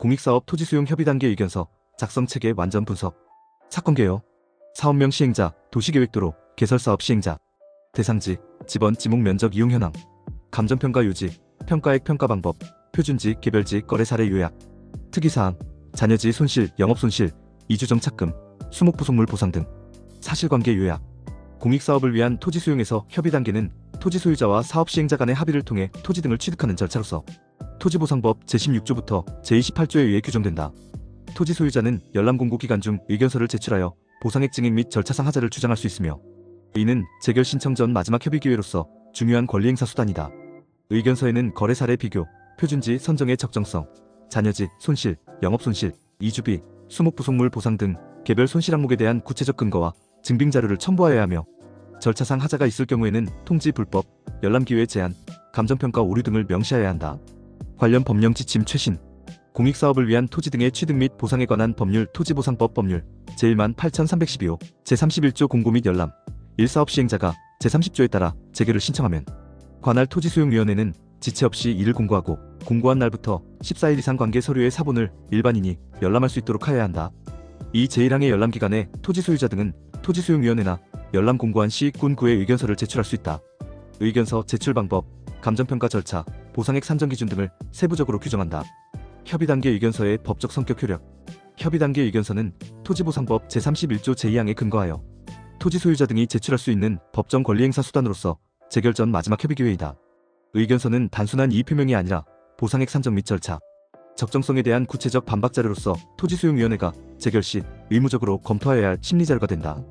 공익사업 토지수용 협의단계 의견서, 작성체계 완전 분석. 사건개요. 사업명 시행자, 도시계획도로, 개설사업 시행자. 대상지, 지번, 지목 면적 이용 현황. 감정평가 요지, 평가액 평가방법, 표준지, 개별지, 거래 사례 요약. 특이사항, 잔여지 손실, 영업손실, 이주정착금, 수목부속물 보상 등. 사실관계 요약. 공익사업을 위한 토지수용에서 협의단계는 토지소유자와 사업시행자 간의 합의를 통해 토지 등을 취득하는 절차로서 토지보상법 제16조부터 제28조에 의해 규정된다. 토지소유자는 열람공고기간 중 의견서를 제출하여 보상액 증액 및 절차상 하자를 주장할 수 있으며, 이는 재결 신청 전 마지막 협의기회로서 중요한 권리행사 수단이다. 의견서에는 거래 사례 비교, 표준지 선정의 적정성, 잔여지, 손실, 영업손실, 이주비, 수목부속물 보상 등 개별 손실 항목에 대한 구체적 근거와 증빙자료를 첨부하여야 하며, 절차상 하자가 있을 경우에는 통지 불법, 열람기회 제한, 감정평가 오류 등을 명시하여야 한다. 관련 법령 지침 최신. 공익사업을 위한 토지 등의 취득 및 보상에 관한 법률 토지보상법 법률 제18312호 제31조 공고 및 열람 1사업 시행자가 제30조에 따라 재개를 신청하면 관할 토지수용위원회는 지체 없이 이를 공고하고 공고한 날부터 14일 이상 관계 서류의 사본을 일반인이 열람할 수 있도록 하여야 한다. 이 제1항의 열람기간에 토지소유자 등은 토지수용위원회나 열람 공고한 시 군구의 의견서를 제출할 수 있다. 의견서 제출 방법, 감정평가 절차, 보상액 산정 기준 등을 세부적으로 규정한다. 협의단계 의견서의 법적 성격 효력. 협의단계 의견서는 토지보상법 제31조 제2항에 근거하여 토지소유자 등이 제출할 수 있는 법정 권리행사 수단으로서 재결 전 마지막 협의기회이다. 의견서는 단순한 이의표명이 아니라 보상액 산정 및 절차, 적정성에 대한 구체적 반박자료로서 토지수용위원회가 재결 시 의무적으로 검토하여야 할 심리자료가 된다.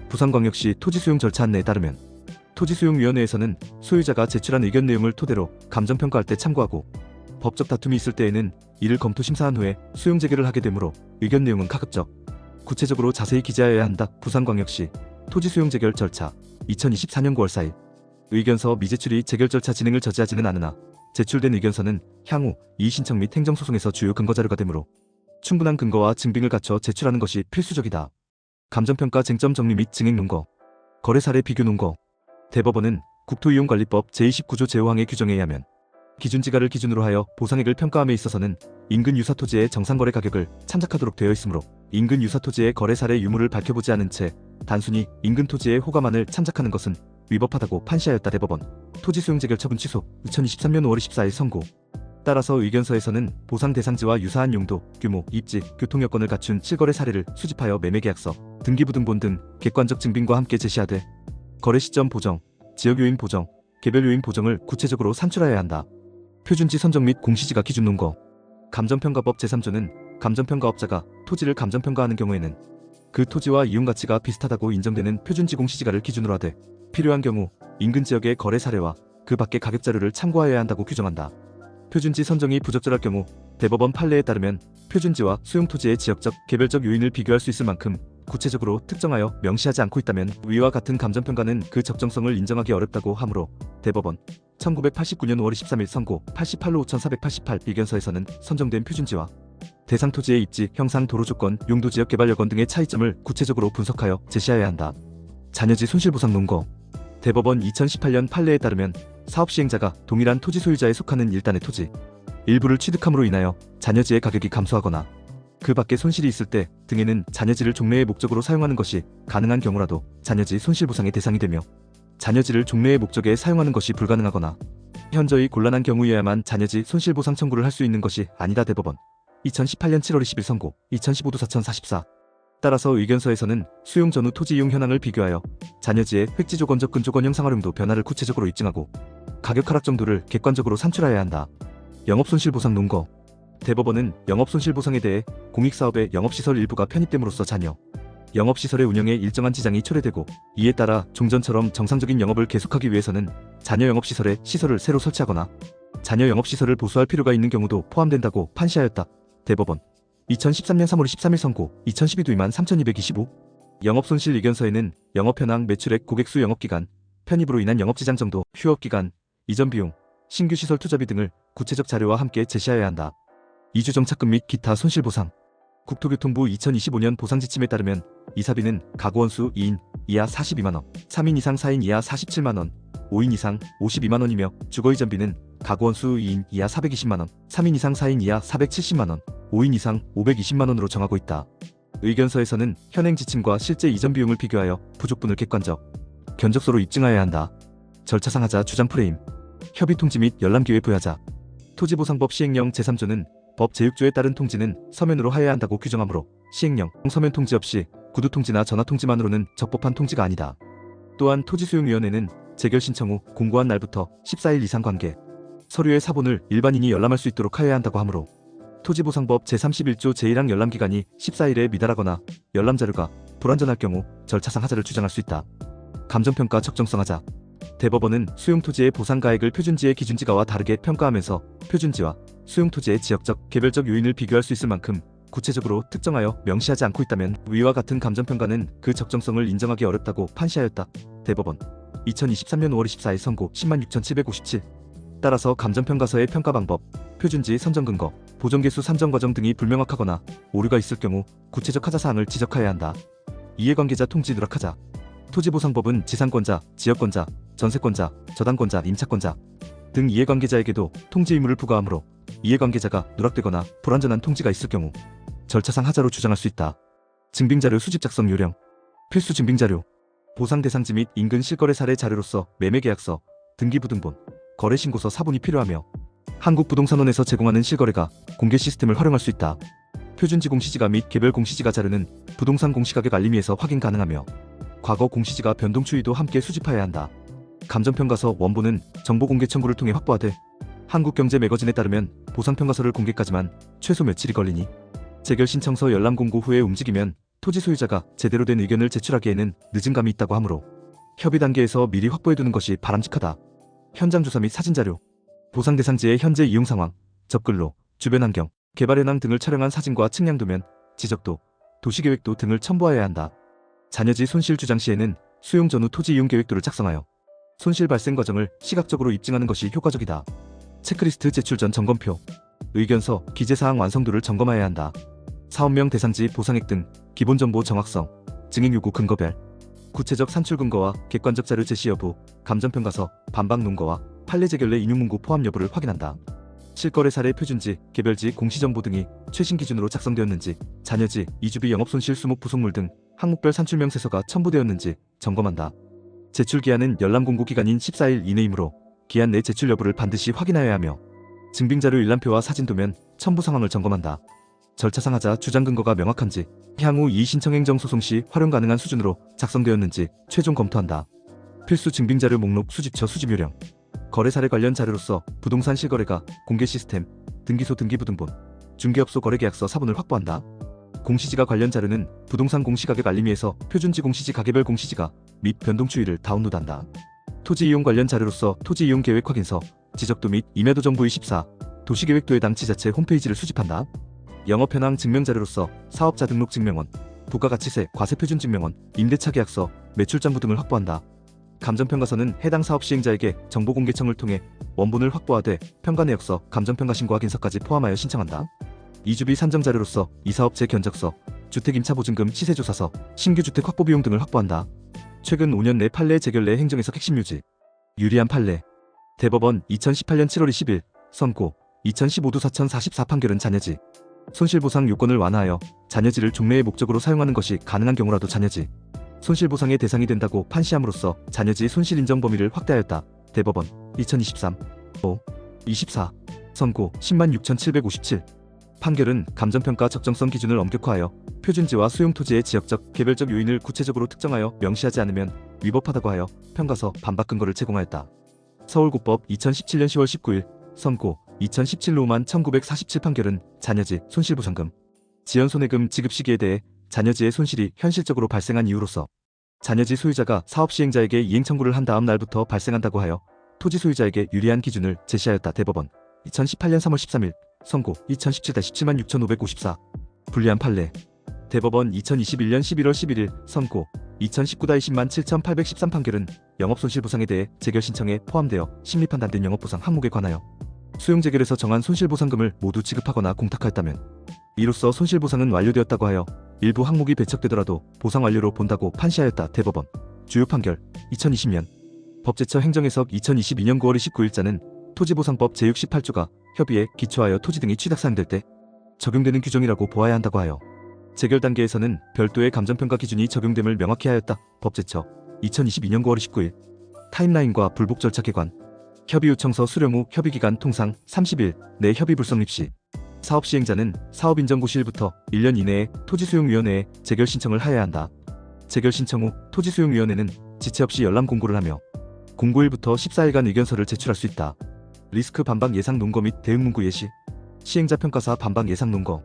부산광역시 토지수용 절차 안내에 따르면 토지수용위원회에서는 소유자가 제출한 의견 내용을 토대로 감정평가할 때 참고하고, 법적 다툼이 있을 때에는 이를 검토 심사한 후에 수용 재개를 하게 되므로 의견 내용은 가급적 구체적으로 자세히 기재하여야 한다. 부산광역시 토지수용 재결 절차 2024년 9월 4일. 의견서 미제출이 재결 절차 진행을 저지하지는 않으나 제출된 의견서는 향후 이의신청 및 행정소송에서 주요 근거자료가 되므로 충분한 근거와 증빙을 갖춰 제출하는 것이 필수적이다. 감정평가 쟁점 정리 및 증액 논거. 거래 사례 비교 논거. 대법원은 국토이용관리법 제29조 제5항의 규정에 의하면 기준지가를 기준으로 하여 보상액을 평가함에 있어서는 인근 유사토지의 정상거래 가격을 참작하도록 되어 있으므로 인근 유사토지의 거래 사례 유무를 밝혀보지 않은 채 단순히 인근 토지의 호가만을 참작하는 것은 위법하다고 판시하였다. 대법원 토지수용 재결 처분 취소 2023년 5월 24일 선고. 따라서 의견서에서는 보상 대상지와 유사한 용도, 규모, 입지, 교통여건을 갖춘 실거래 사례를 수집하여 매매계약서, 등기부등본 등 객관적 증빙과 함께 제시하되 거래 시점 보정, 지역요인 보정, 개별요인 보정을 구체적으로 산출하여야 한다. 표준지 선정 및 공시지가 기준 논거. 감정평가법 제3조는 감정평가업자가 토지를 감정평가하는 경우에는 그 토지와 이용가치가 비슷하다고 인정되는 표준지 공시지가를 기준으로 하되 필요한 경우 인근 지역의 거래 사례와 그 밖의 가격 자료를 참고하여야 한다고 규정한다. 표준지 선정이 부적절할 경우 대법원 판례에 따르면 표준지와 수용토지의 지역적, 개별적 요인을 비교할 수 있을 만큼 구체적으로 특정하여 명시하지 않고 있다면 위와 같은 감정평가는 그 적정성을 인정하기 어렵다고 하므로 대법원 1989년 5월 23일 선고 88로 5488 의견서에서는 선정된 표준지와 대상 토지의 입지, 형상, 도로 조건, 용도, 지역 개발 여건 등의 차이점을 구체적으로 분석하여 제시하여야 한다. 잔여지 손실보상 논거. 대법원 2018년 판례에 따르면 사업시행자가 동일한 토지 소유자에 속하는 일단의 토지 일부를 취득함으로 인하여 잔여지의 가격이 감소하거나 그 밖에 손실이 있을 때 등에는 잔여지를 종래의 목적으로 사용하는 것이 가능한 경우라도 잔여지 손실보상의 대상이 되며, 잔여지를 종래의 목적에 사용하는 것이 불가능하거나 현저히 곤란한 경우여야만 잔여지 손실보상 청구를 할 수 있는 것이 아니다. 대법원 2018년 7월 20일 선고 2015도 4044. 따라서 의견서에서는 수용 전후 토지 이용 현황을 비교하여 잔여지의 획지조건, 접근조건, 형상활용도 변화를 구체적으로 입증하고 가격 하락 정도를 객관적으로 산출하여야 한다. 영업손실보상 논거. 대법원은 영업손실보상에 대해 공익사업의 영업시설 일부가 편입됨으로써 잔여 영업시설의 운영에 일정한 지장이 초래되고 이에 따라 종전처럼 정상적인 영업을 계속하기 위해서는 잔여 영업시설에 시설을 새로 설치하거나 잔여 영업시설을 보수할 필요가 있는 경우도 포함된다고 판시하였다. 대법원 2013년 3월 13일 선고 2012도 23225. 영업손실 의견서에는 영업현황, 매출액, 고객수, 영업기간, 편입으로 인한 영업지장 정도, 휴업기간, 이전비용, 신규시설 투자비 등을 구체적 자료와 함께 제시하여야 한다. 이주정착금 및 기타 손실보상. 국토교통부 2025년 보상지침에 따르면 이사비는 가구원수 2인 이하 42만원, 3인 이상 4인 이하 47만원, 5인 이상 52만원이며 주거이전비는 가구원수 2인 이하 420만원, 3인 이상 4인 이하 470만원, 5인 이상 520만원으로 정하고 있다. 의견서에서는 현행 지침과 실제 이전 비용을 비교하여 부족분을 객관적, 견적서로 입증하여야 한다. 절차상 하자 주장 프레임. 협의 통지 및 열람기회 부여하자. 토지보상법 시행령 제3조는 법 제6조에 따른 통지는 서면으로 하여야 한다고 규정하므로 시행령 서면 통지 없이 구두 통지나 전화 통지만으로는 적법한 통지가 아니다. 또한 토지수용위원회는 재결 신청 후 공고한 날부터 14일 이상 관계 서류의 사본을 일반인이 열람할 수 있도록 하여야 한다고 하므로 토지보상법 제31조 제1항 열람기간이 14일에 미달하거나 열람자료가 불완전할 경우 절차상 하자를 주장할 수 있다. 감정평가 적정성 하자. 대법원은 수용토지의 보상가액을 표준지의 기준지가와 다르게 평가하면서 표준지와 수용토지의 지역적, 개별적 요인을 비교할 수 있을 만큼 구체적으로 특정하여 명시하지 않고 있다면 위와 같은 감정평가는 그 적정성을 인정하기 어렵다고 판시하였다. 대법원 2023년 5월 24일 선고 106,757. 따라서 감정평가서의 평가 방법, 표준지 선정 근거, 보존개수 산정 과정 등이 불명확하거나 오류가 있을 경우 구체적 하자사항을 지적하여야 한다. 이해관계자 통지 누락하자. 토지보상법은 지상권자, 지역권자, 전세권자, 저당권자, 임차권자 등 이해관계자에게도 통지 의무를 부과하므로 이해관계자가 누락되거나 불완전한 통지가 있을 경우 절차상 하자로 주장할 수 있다. 증빙자료 수집 작성 요령. 필수 증빙자료. 보상 대상지 및 인근 실거래 사례 자료로서 매매계약서, 등기부등본, 거래신고서 사본이 필요하며 한국부동산원에서 제공하는 실거래가 공개 시스템을 활용할 수 있다. 표준지 공시지가 및 개별 공시지가 자료는 부동산 공시가격 알림위에서 확인 가능하며 과거 공시지가 변동 추이도 함께 수집하여야 한다. 감정평가서 원본은 정보공개 청구를 통해 확보하되 한국경제매거진에 따르면 보상평가서를 공개까지만 최소 며칠이 걸리니 재결 신청서 열람 공고 후에 움직이면 토지 소유자가 제대로 된 의견을 제출하기에는 늦은 감이 있다고 하므로 협의 단계에서 미리 확보해두는 것이 바람직하다. 현장 조사 및 사진자료. 보상 대상지의 현재 이용 상황, 접근로, 주변 환경, 개발 현황 등을 촬영한 사진과 측량도면, 지적도, 도시계획도 등을 첨부하여야 한다. 잔여지 손실 주장 시에는 수용 전후 토지 이용 계획도를 작성하여 손실 발생 과정을 시각적으로 입증하는 것이 효과적이다. 체크리스트 제출 전 점검표, 의견서, 기재사항 완성도를 점검해야 한다. 사업명 대상지 보상액 등 기본정보 정확성, 증인 요구 근거별, 구체적 산출 근거와 객관적 자료 제시 여부, 감정평가서, 반박 논거와 판례 재결례 인용 문구 포함 여부를 확인한다. 실거래 사례 표준지, 개별지, 공시정보 등이 최신 기준으로 작성되었는지, 잔여지, 이주비 영업손실 수목 부속물 등 항목별 산출 명세서가 첨부되었는지 점검한다. 제출 기한은 열람 공고 기간인 14일 이내이므로 기한 내 제출 여부를 반드시 확인하여야 하며 증빙자료 일람표와 사진도면 첨부 상황을 점검한다. 절차상 하자 주장 근거가 명확한지, 향후 이의신청 소송 시 활용 가능한 수준으로 작성되었는지 최종 검토한다. 필수 증빙자료 목록 수집처 수집 요령. 거래 사례 관련 자료로서 부동산 실거래가 공개 시스템, 등기소 등기부등본, 중개업소 거래계약서 사본을 확보한다. 공시지가 관련 자료는 부동산 공시가격 알림위에서 표준지 공시지 가계별 공시지가 및 변동 추이를 다운로드한다. 토지 이용 관련 자료로서 토지 이용 계획 확인서, 지적도 및 임야도 정보 24, 도시계획도의 당 지자체 홈페이지를 수집한다. 영업 현황 증명 자료로서 사업자 등록 증명원, 부가가치세, 과세표준 증명원, 임대차 계약서, 매출장부 등을 확보한다. 감정평가서는 해당 사업 시행자에게 정보공개청을 통해 원본을 확보하되 평가 내역서, 감정평가 신고 확인서까지 포함하여 신청한다. 이주비 산정 자료로서 이사업체 견적서, 주택임차보증금 시세조사서, 신규 주택 확보 비용 등을 확보한다. 최근 5년 내 판례 재결 내 행정에서 핵심 유지. 유리한 판례. 대법원 2018년 7월 20일 선고 2015도 4044 판결은 잔여지 손실보상 요건을 완화하여 잔여지를 종래의 목적으로 사용하는 것이 가능한 경우라도 잔여지 손실보상의 대상이 된다고 판시함으로써 잔여지 손실 인정 범위를 확대하였다. 대법원 2023 5 24 선고 106,757. 판결은 감정평가 적정성 기준을 엄격화하여 표준지와 수용토지의 지역적, 개별적 요인을 구체적으로 특정하여 명시하지 않으면 위법하다고 하여 평가서, 반박 근거를 제공하였다. 서울고법 2017년 10월 19일 선고 2017로만 1947 판결은 잔여지, 손실보상금, 지연손해금 지급 시기에 대해 잔여지의 손실이 현실적으로 발생한 이유로서 잔여지 소유자가 사업 시행자에게 이행 청구를 한 다음 날부터 발생한다고 하여 토지 소유자에게 유리한 기준을 제시하였다. 대법원 2018년 3월 13일 선고 2017-176,554. 불리한 판례. 대법원 2021년 11월 11일 선고 2019-107,813 판결은 영업손실보상에 대해 재결 신청에 포함되어 심리판단된 영업보상 항목에 관하여 수용재결에서 정한 손실보상금을 모두 지급하거나 공탁하였다면 이로써 손실보상은 완료되었다고 하여 일부 항목이 배척되더라도 보상 완료로 본다고 판시하였다. 대법원 주요 판결 2020년 법제처 행정해석 2022년 9월 29일자는 토지보상법 제68조가 협의에 기초하여 토지 등이 취득사항될 때 적용되는 규정이라고 보아야 한다고 하여 재결 단계에서는 별도의 감정평가 기준이 적용됨을 명확히 하였다. 법제처 2022년 9월 19일 타임라인과 불복 절차 개관 협의 요청서 수령 후 협의기간 통상 30일 내 협의 불성립 시 사업 시행자는 사업 인정 고시일부터 1년 이내에 토지수용위원회에 재결 신청을 하여야 한다. 재결 신청 후 토지수용위원회는 지체 없이 열람 공고를 하며 공고일부터 14일간 의견서를 제출할 수 있다. 리스크 반박 예상 논거 및 대응 문구 예시 시행자 평가사 반박 예상 논거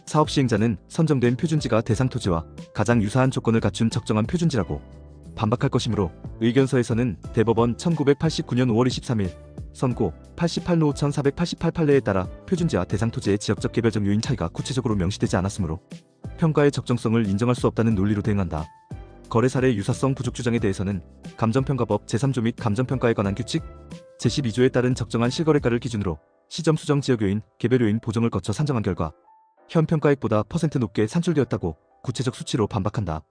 사업 시행자는 선정된 표준지가 대상 토지와 가장 유사한 조건을 갖춘 적정한 표준지라고 반박할 것이므로 의견서에서는 대법원 1989년 5월 23일 선고 88노 1488 판례에 따라 표준지와 대상 토지의 지역적 개별적 요인 차이가 구체적으로 명시되지 않았으므로 평가의 적정성을 인정할 수 없다는 논리로 대응한다. 거래 사례 유사성 부족 주장에 대해서는 감정평가법 제3조 및 감정평가에 관한 규칙 제12조에 따른 적정한 실거래가를 기준으로 시점 수정 지역 요인, 개별 요인 보정을 거쳐 산정한 결과 현 평가액보다 % 높게 산출되었다고 구체적 수치로 반박한다.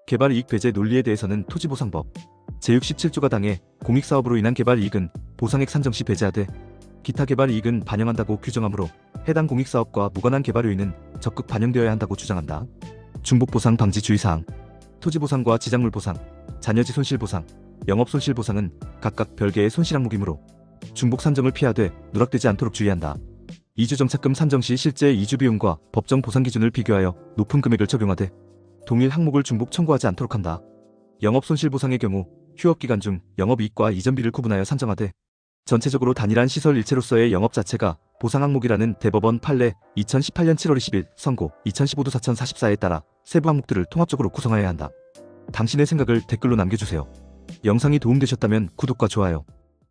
개발 이익 배제 논리에 대해서는 토지보상법 제67조가 당해 공익사업으로 인한 개발 이익은 보상액 산정 시 배제하되 기타 개발 이익은 반영한다고 규정하므로 해당 공익사업과 무관한 개발 요인은 적극 반영되어야 한다고 주장한다. 중복보상 방지 주의사항 토지보상과 지작물 보상, 자녀지 손실보상, 영업손실보상은 각각 별개의 손실 항목이므로 중복 산정을 피하되 누락되지 않도록 주의한다. 이주정착금 산정 시 실제 이주비용과 법정 보상 기준을 비교하여 높은 금액을 적용하되 동일 항목을 중복 청구하지 않도록 한다. 영업손실보상의 경우 휴업기간 중 영업이익과 이전비를 구분하여 산정하되 전체적으로 단일한 시설 일체로서의 영업 자체가 보상 항목이라는 대법원 판례 2018년 7월 20일 선고 2015도 4044에 따라 세부 항목들을 통합적으로 구성하여야 한다. 당신의 생각을 댓글로 남겨주세요. 영상이 도움되셨다면 구독과 좋아요,